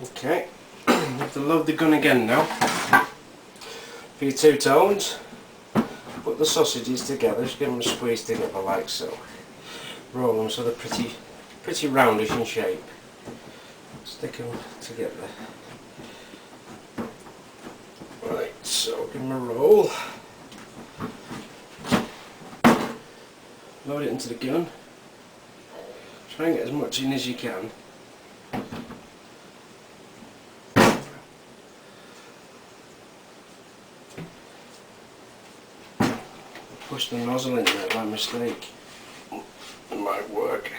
Okay, you have to load the gun again now. For your two-tones, put the sausages together, just give them a squeeze together like so. Roll them so they're pretty roundish in shape. Stick them together. Right, so give them a roll. Load it into the gun. Try and get as much in as you can. Push the nozzle in there by mistake. It might work.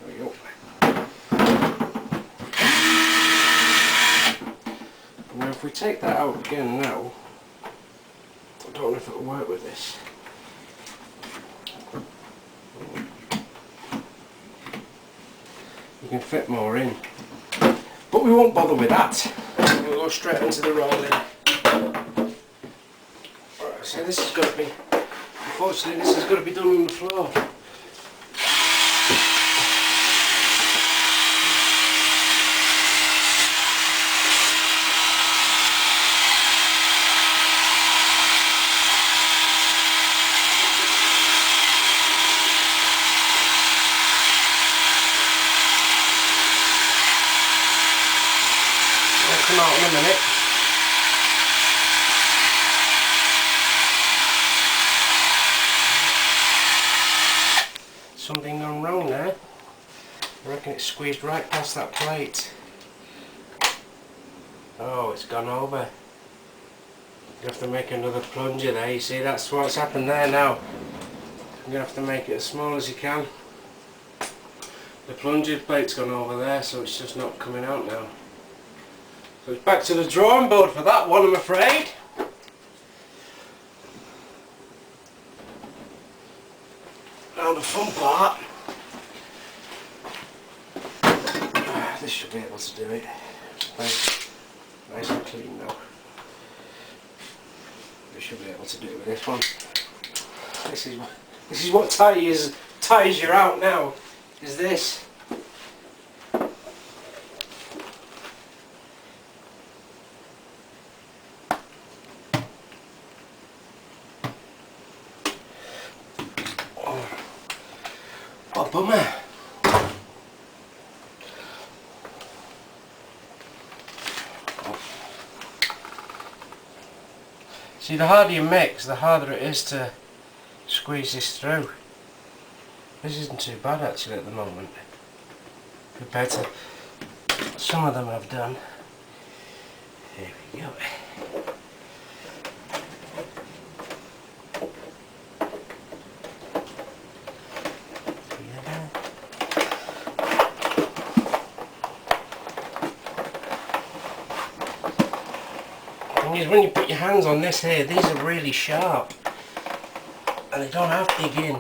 There we go. Now if we take that out again now, I don't know if it'll work with this. You can fit more in. But we won't bother with that. We'll go straight into the rolling. Right, so this has got to be, unfortunately this has got to be done on the floor. Come out in a minute. Something gone wrong there. I reckon it's squeezed right past that plate. Oh, it's gone over. You have to make another plunger there. You see, that's what's happened there now. You're going to have to make it as small as you can. The plunger plate's gone over there, so it's just not coming out now. So it's back to the drawing board for that one, I'm afraid. Now the fun part. This should be able to do it. Nice and clean now. We should be able to do it with this one. This is what tires you out now. Is this? Oh, bummer. See, the harder you mix, the harder it is to squeeze this through. This isn't too bad actually at the moment, compared to some of them I've done. Here we go. When you put your hands on this here, these are really sharp and they don't have to dig in.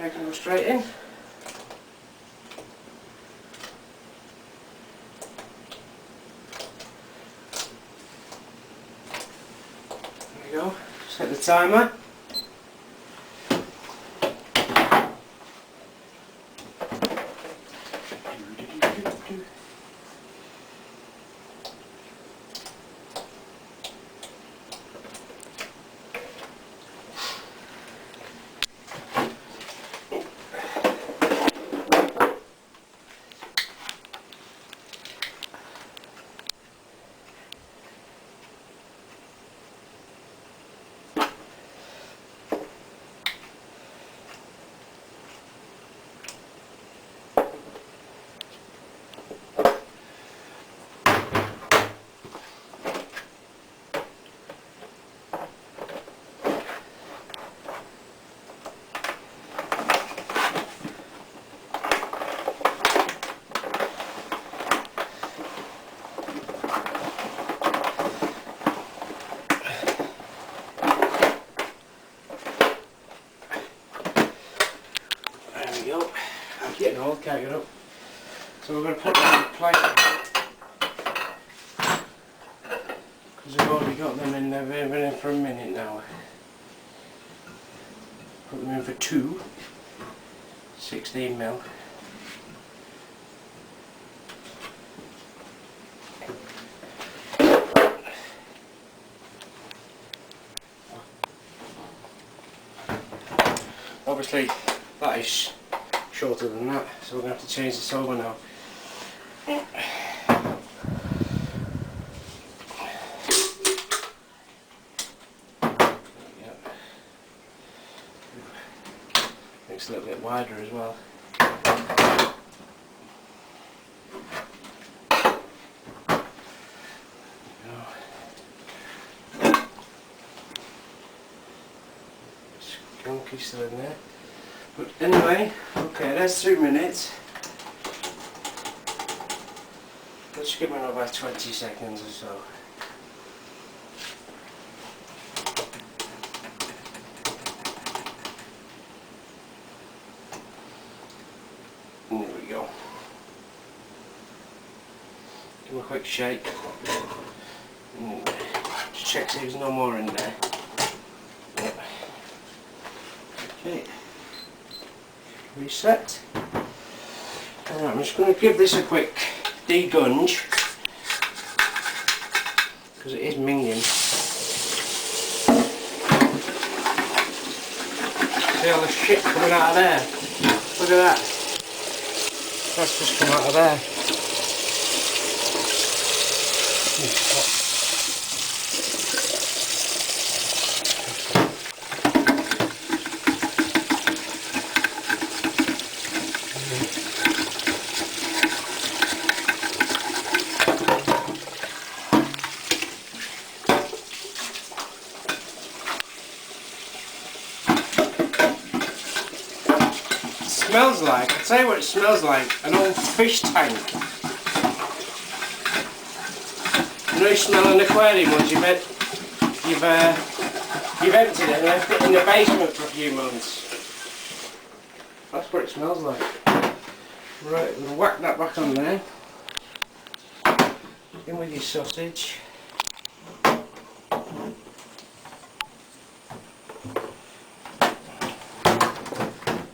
I can go straight in. Go. Set the timer. we go. I'm getting old, can't get up. So we're going to put them on the plate. Because we've already got them in there, they've been in for a minute now. Put them in for 2, 16mm. Obviously that is shorter than that, so we're going to have to change this over now. Makes it a little bit wider as well. Skunky still in there. But anyway, okay, that's 2 minutes. Let's give it another 20 seconds or so. And there we go. Give them a quick shake. Just check so there's no more in there. Yep. Okay. Reset. Alright, I'm just going to give this a quick degunge because it is minging. See all the shit coming out of there? Look at that. That's just come out of there. Smells like, I'll tell you what it smells like, an old fish tank. You know you smell an aquarium once you've emptied it and left it in the basement for a few months. That's what it smells like. Right, we'll whack that back on there. In with your sausage.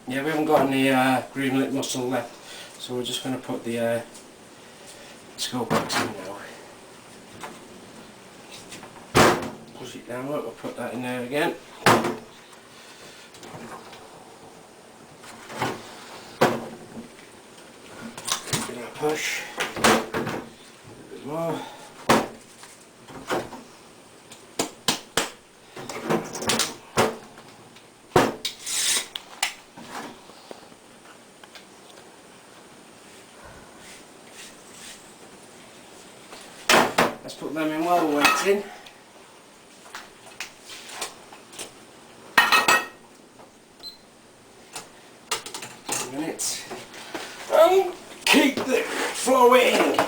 Yeah, we haven't got any green lip mussel left, so we're just going to put the skull box in now. Push it down, we'll put that in there again. Give it a push, a bit more. Let's put them in while we're waiting. Minutes. And keep it flowing.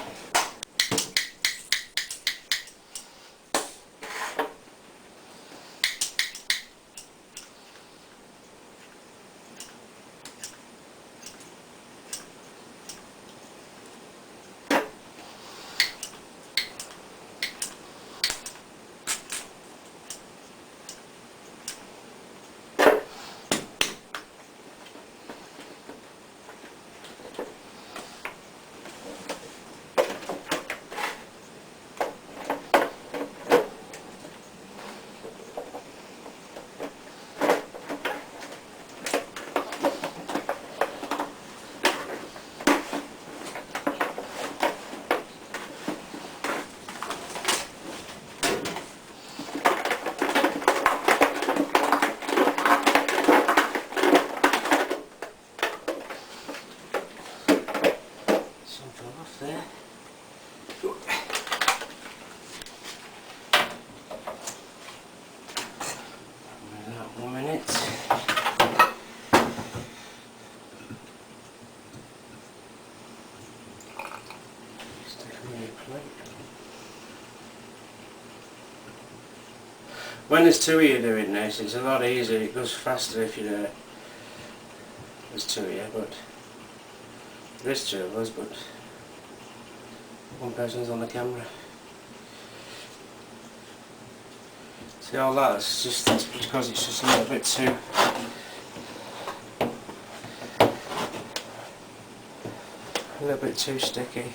There. Good. That 1 minute. Stick them in your plate. When there's 2 of you doing this, it's a lot easier. It goes faster if you're there's two here, but there is two of us, but one person's on the camera. See all that? It's just that's because it's just a little bit too. A little bit too sticky.